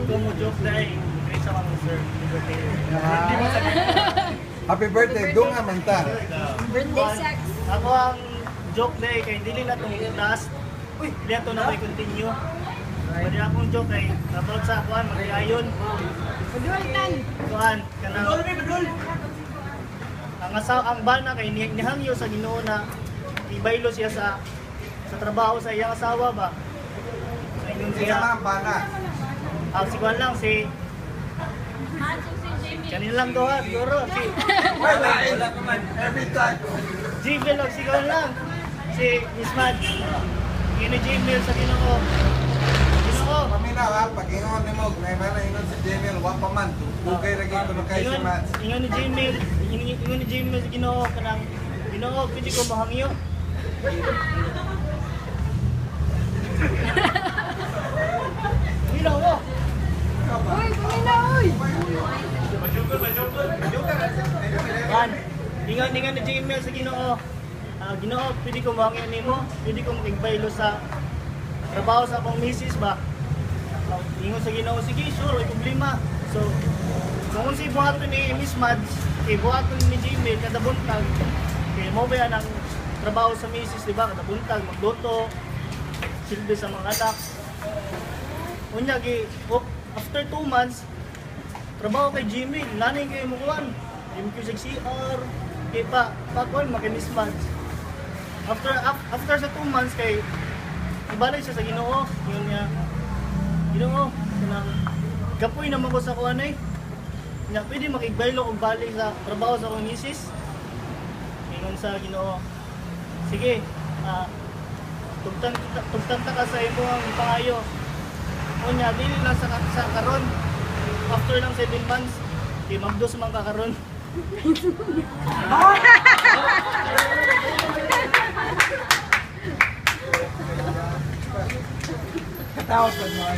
ko mo joke dahil great sa mga sir. Happy birthday, doon nga man ta. Birthday sex. Ako ang joke dahil kay dili na itong last. Uy, dili na ito na may continue. Pwede akong joke kay natulog sa akuan, mag-iayon. Padultan. Kuan, kanang ang bana kay nihangyo sa Ginoo na ibaylo siya sa trabaho sa iyang asawa ba. So ingon Siya siya. man, bana. Si Kuan lang si kanila lang to ha, siguro si Wala pa man. Every time. Gmail lang, si Kuan lang. Si Miss Mad. Ini Gmail sa Ginoo. Ginoo. Pamina ha, pag ingon ni mo, may mana ingon si Jamil, wala pa man. Bugay lagi ko na kay si Mats. Ingon ni Gmail, ingon ni Gmail sa Ginoo kanang Ginoo, pwede ko mahangyo. Ginoo. Uy, kumina, uy! Yan. Ingon ni Gmail sa Ginoo. Ginoo, pwede ko mahangyo nimo, pwede ko magbaylo sa trabaho sa akong misis ba. Ingon sa Ginoo, sige, sure, may problema. So, kung si buhaton ni Miss Mads, buhaton ni Gmail kada buntag. Kaya mo ba yan ang trabaho sa misis, di ba? Kada buntag, magluto, silbi sa mga anak. Unya, after 2 months, trabaho kay Gmail, nanay kayo mo kuhan. MQ sa CR, kaya pakuhan, maki-Miss Mads. After sa 2 months kay ibalay siya sa Ginoo, yun niya. Ginoo, kanang gapoy naman ko sa kuan ay. Nya pwede makigbaylo og balik sa trabaho sa akong misis. Ingon sa Ginoo. Sige, tugtan ta ka sa imong pangayo. Unya dili lang sa karon. After lang 7 months, di magdos man ka karon. Tawag mo.